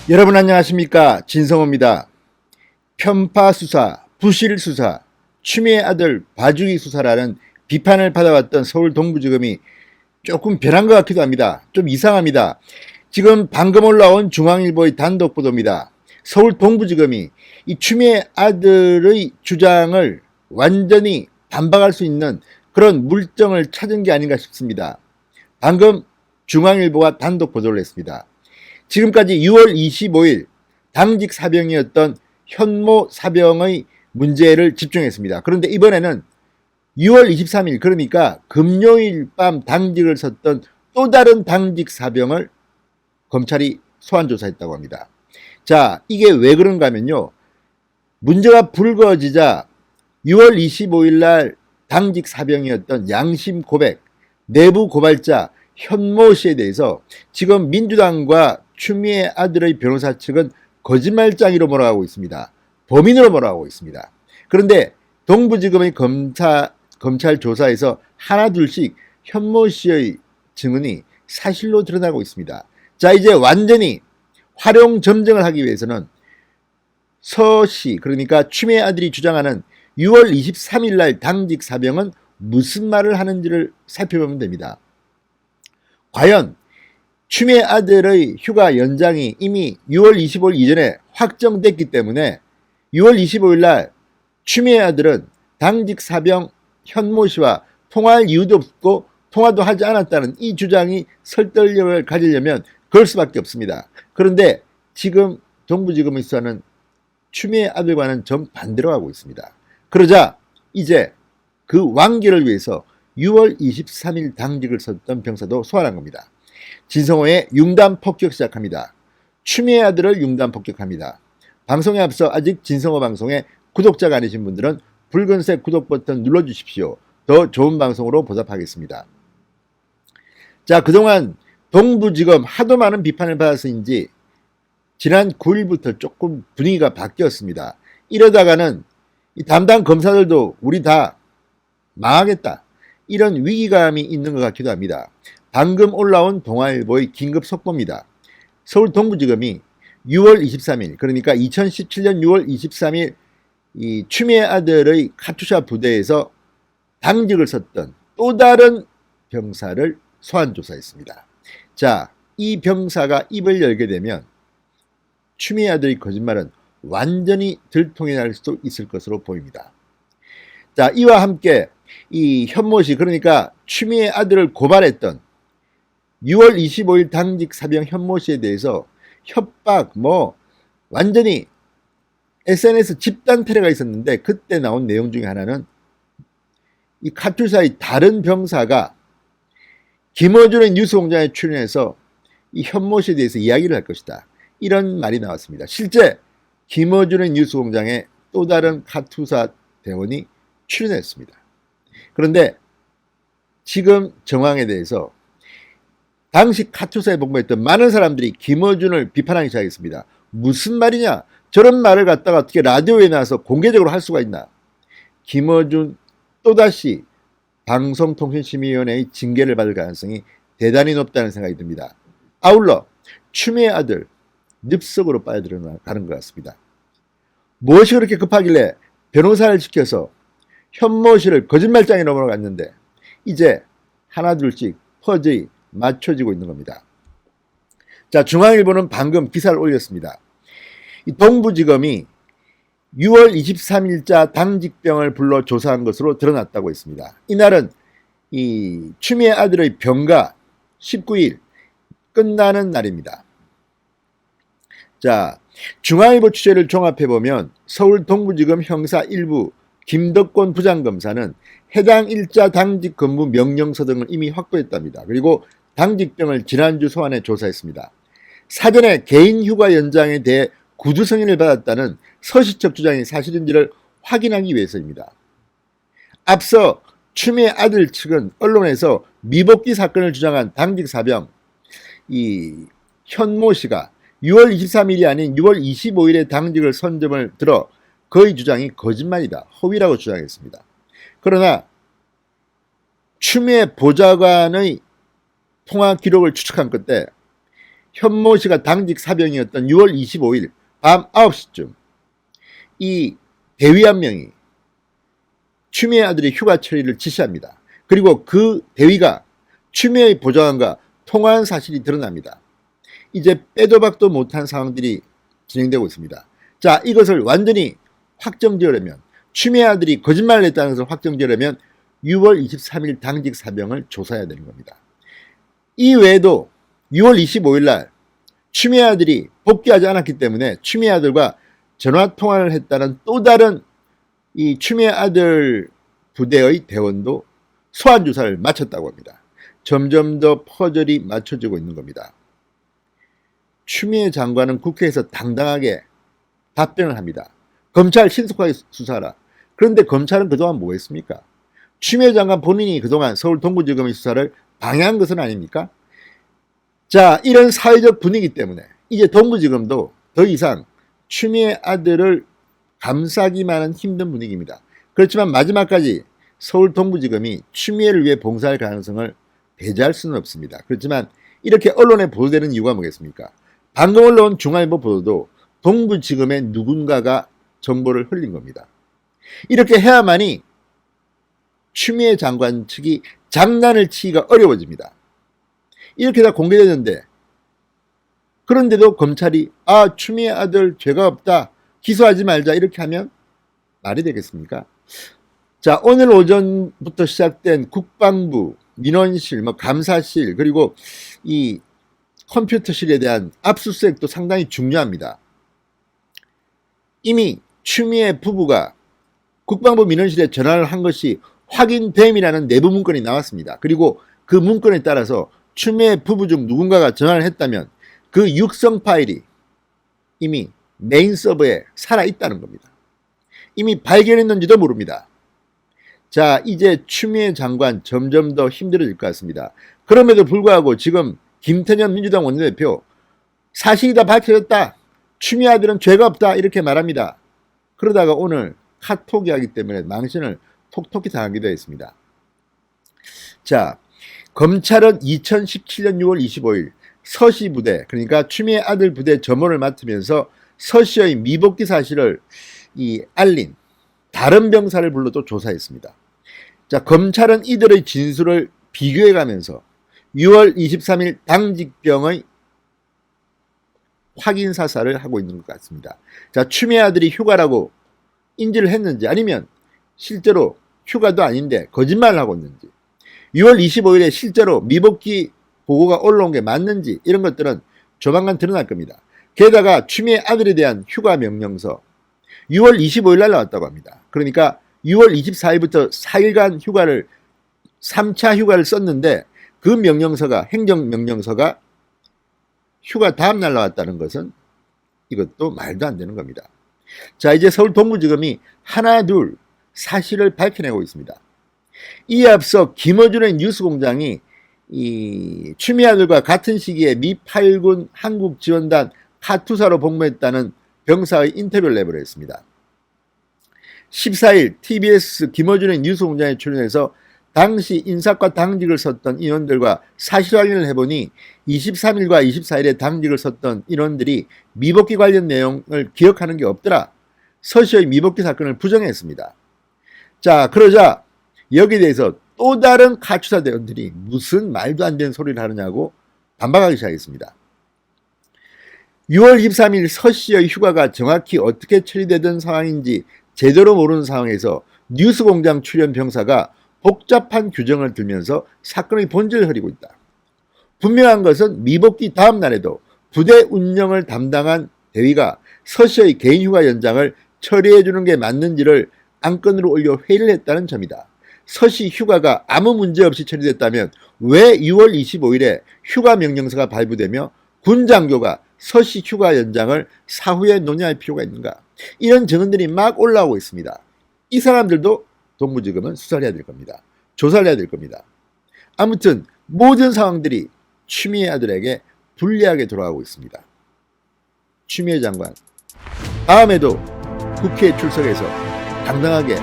여러분 안녕하십니까, 진성호입니다. 편파 수사, 부실 수사, 추미애 아들 봐주기 수사라는 비판을 받아왔던 서울 동부지검이 조금 변한 것 같기도 합니다. 좀 이상합니다. 지금 방금 올라온 중앙일보의 단독 보도입니다. 서울 동부지검이 이 추미애 아들의 주장을 완전히 반박할 수 있는 그런 물증을 찾은 게 아닌가 싶습니다. 방금 중앙일보가 단독 보도를 했습니다. 지금까지 6월 25일 당직 사병이었던 현모 사병의 문제를 집중했습니다. 그런데 이번에는 6월 23일, 그러니까 금요일 밤 당직을 섰던 또 다른 당직 사병을 검찰이 소환조사했다고 합니다. 자, 이게 왜 그런가 하면요, 문제가 불거지자 6월 25일 날 당직 사병이었던 양심 고백, 내부 고발자 현모 씨에 대해서 지금 민주당과 추미애 아들의 변호사 측은 거짓말장이로 몰아가고 있습니다. 범인으로 몰아가고 있습니다. 그런데 동부지검의 검찰 조사에서 하나둘씩 현모 씨의 증언이 사실로 드러나고 있습니다. 자, 이제 완전히 활용 점정을 하기 위해서는 서 씨, 그러니까 추미애 아들이 주장하는 6월 23일 날 당직 사병은 무슨 말을 하는지를 살펴보면 됩니다. 과연 추미애 아들의 휴가 연장이 이미 6월 25일 이전에 확정됐기 때문에 6월 25일 날 추미애 아들은 당직 사병 현모 씨와 통화할 이유도 없고 통화도 하지 않았다는 이 주장이 설득력을 가지려면 그럴 수밖에 없습니다. 그런데 지금 동부지검의 수사는 추미애 아들과는 정반대로 하고 있습니다. 그러자 이제 그 완결을 위해서 6월 23일 당직을 섰던 병사도 소환한 겁니다. 진성호의 융단 폭격 시작합니다. 추미애 아들을 융단 폭격합니다. 방송에 앞서 아직 진성호 방송에 구독자가 아니신 분들은 붉은색 구독 버튼 눌러주십시오. 더 좋은 방송으로 보답하겠습니다. 자, 그동안 동부지검 하도 많은 비판을 받아서인지 지난 9일부터 조금 분위기가 바뀌었습니다. 이러다가는 이 담당 검사들도 우리 다 망하겠다, 이런 위기감이 있는 것 같기도 합니다. 방금 올라온 동아일보의 긴급 속보입니다. 서울 동부지검이 6월 23일, 그러니까 2017년 6월 23일 이 추미애 아들의 카투샤 부대에서 당직을 섰던 또 다른 병사를 소환조사했습니다. 자, 이 병사가 입을 열게 되면 추미애 아들의 거짓말은 완전히 들통이 날 수도 있을 것으로 보입니다. 자, 이와 함께 이 현모 씨, 그러니까 추미애 아들을 고발했던 6월 25일 당직 사병 현모 씨에 대해서 협박, 완전히 SNS 집단 테러가 있었는데, 그때 나온 내용 중에 하나는 이 카투사의 다른 병사가 김어준의 뉴스공장에 출연해서 이 현모 씨에 대해서 이야기를 할 것이다, 이런 말이 나왔습니다. 실제 김어준의 뉴스공장에 또 다른 카투사 대원이 출연했습니다. 그런데 지금 정황에 대해서 당시 카투사에 복무했던 많은 사람들이 김어준을 비판하기 시작했습니다. 무슨 말이냐? 저런 말을 갖다가 어떻게 라디오에 나와서 공개적으로 할 수가 있나? 김어준 또다시 방송통신심의위원회의 징계를 받을 가능성이 대단히 높다는 생각이 듭니다. 아울러 추미애 아들 늪속으로 빠져들어가는 것 같습니다. 무엇이 그렇게 급하길래 변호사를 시켜서 현모 씨를 거짓말장에 넘어갔는데 이제 하나둘씩 퍼즐이 맞춰지고 있는 겁니다. 자, 중앙일보는 방금 기사를 올렸습니다. 이 동부지검이 6월 23일자 당직병을 불러 조사한 것으로 드러났다고 했습니다. 이날은 이 추미애 아들의 병가 19일 끝나는 날입니다. 자, 중앙일보 취재를 종합해보면 서울 동부지검 형사 1부 김덕권 부장검사는 해당 일자 당직 근무 명령서 등을 이미 확보했답니다. 그리고 당직병을 지난주 소환해 조사했습니다. 사전에 개인 휴가 연장에 대해 구두 승인을 받았다는 서시적 주장이 사실인지를 확인하기 위해서입니다. 앞서 추미애 아들 측은 언론에서 미복귀 사건을 주장한 당직 사병 이 현모 씨가 6월 23일이 아닌 6월 25일에 당직을 선 점을 들어 그의 주장이 거짓말이다, 허위라고 주장했습니다. 그러나 추미애 보좌관의 통화 기록을 추측한 끝에 현모 씨가 당직 사병이었던 6월 25일 밤 9시쯤 이 대위 한 명이 추미애 아들의 휴가 처리를 지시합니다. 그리고 그 대위가 추미애의 보좌관과 통화한 사실이 드러납니다. 이제 빼도 박도 못한 상황들이 진행되고 있습니다. 자, 이것을 완전히 확정지으려면, 추미애 아들이 거짓말을 했다는 것을 확정지으려면 6월 23일 당직 사병을 조사해야 되는 겁니다. 이 외에도 6월 25일 날 추미애 아들이 복귀하지 않았기 때문에 추미애 아들과 전화 통화를 했다는 또 다른 이 추미애 아들 부대의 대원도 소환 조사를 마쳤다고 합니다. 점점 더 퍼즐이 맞춰지고 있는 겁니다. 추미애 장관은 국회에서 당당하게 답변을 합니다. 검찰 신속하게 수사하라. 그런데 검찰은 그동안 뭐 했습니까? 추미애 장관 본인이 그동안 서울 동부지검의 수사를 방해한 것은 아닙니까? 자, 이런 사회적 분위기 때문에 이제 동부지검도 더 이상 추미애 아들을 감싸기만은 힘든 분위기입니다. 그렇지만 마지막까지 서울 동부지검이 추미애를 위해 봉사할 가능성을 배제할 수는 없습니다. 그렇지만 이렇게 언론에 보도되는 이유가 뭐겠습니까? 방금 올라온 중앙일보 보도도 동부지검의 누군가가 정보를 흘린 겁니다. 이렇게 해야만이 추미애 장관 측이 장난을 치기가 어려워집니다. 이렇게 다 공개되는데, 그런데도 검찰이 추미애 아들 죄가 없다, 기소하지 말자 이렇게 하면 말이 되겠습니까? 자, 오늘 오전부터 시작된 국방부, 민원실, 감사실, 그리고 이 컴퓨터실에 대한 압수수색도 상당히 중요합니다. 이미 추미애 부부가 국방부 민원실에 전화를 한 것이 확인됨이라는 내부 문건이 나왔습니다. 그리고 그 문건에 따라서 추미애 부부 중 누군가가 전화를 했다면 그 육성 파일이 이미 메인 서버에 살아있다는 겁니다. 이미 발견했는지도 모릅니다. 자, 이제 추미애 장관 점점 더 힘들어질 것 같습니다. 그럼에도 불구하고 지금 김태년 민주당 원내대표 사실이 다 밝혀졌다, 추미애 아들은 죄가 없다 이렇게 말합니다. 그러다가 오늘 카톡이 하기 때문에 망신을 톡톡히 당하기도 했습니다. 자, 검찰은 2017년 6월 25일 서씨 부대, 그러니까 추미애 아들 부대 점호를 맡으면서 서씨의 미복귀 사실을 알린 다른 병사를 불러 또 조사했습니다. 자, 검찰은 이들의 진술을 비교해가면서 6월 23일 당직병의 확인 사살을 하고 있는 것 같습니다. 자, 추미애 아들이 휴가라고 인지를 했는지, 아니면 실제로 휴가도 아닌데 거짓말을 하고 있는지, 6월 25일에 실제로 미복귀 보고가 올라온 게 맞는지, 이런 것들은 조만간 드러날 겁니다. 게다가 추미애 아들에 대한 휴가 명령서 6월 25일 날 나왔다고 합니다. 그러니까 6월 24일부터 4일간 휴가를 3차 휴가를 썼는데 그 명령서가, 행정명령서가 휴가 다음 날 나왔다는 것은 이것도 말도 안 되는 겁니다. 자, 이제 서울 동부지검이 하나 둘 사실을 밝혀내고 있습니다. 이에 앞서 김어준의 뉴스공장이 이 추미애 아들과 같은 시기에 미 8군 한국지원단 카투사로 복무했다는 병사의 인터뷰를 내보냈습니다. 14일 TBS 김어준의 뉴스공장에 출연해서 당시 인사과 당직을 섰던 인원들과 사실 확인을 해보니 23일과 24일에 당직을 섰던 인원들이 미복귀 관련 내용을 기억하는 게 없더라, 서씨의 미복귀 사건을 부정했습니다. 자, 그러자 여기에 대해서 또 다른 카투사 대원들이 무슨 말도 안 되는 소리를 하느냐고 반박하기 시작했습니다. 6월 23일 서씨의 휴가가 정확히 어떻게 처리되던 상황인지 제대로 모르는 상황에서 뉴스공장 출연 병사가 복잡한 규정을 들면서 사건의 본질을 흐리고 있다. 분명한 것은 미복귀 다음 날에도 부대 운영을 담당한 대위가 서씨의 개인 휴가 연장을 처리해 주는 게 맞는지를 안건으로 올려 회의를 했다는 점이다. 서씨 휴가가 아무 문제 없이 처리됐다면 왜 6월 25일에 휴가 명령서가 발부되며 군장교가 서씨 휴가 연장을 사후에 논의할 필요가 있는가? 이런 증언들이 막 올라오고 있습니다. 이 사람들도 동부지검은 수사를 해야 될 겁니다. 조사를 해야 될 겁니다. 아무튼 모든 상황들이 추미애 아들에게 불리하게 돌아가고 있습니다. 추미애 장관, 다음에도 국회에 출석해서 당당하게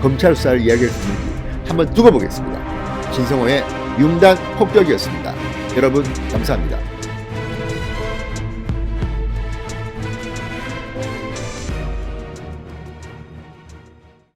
검찰 수사를 이야기할 수 있는지 한번 두고 보겠습니다. 진성호의 융단 폭격이었습니다. 여러분 감사합니다.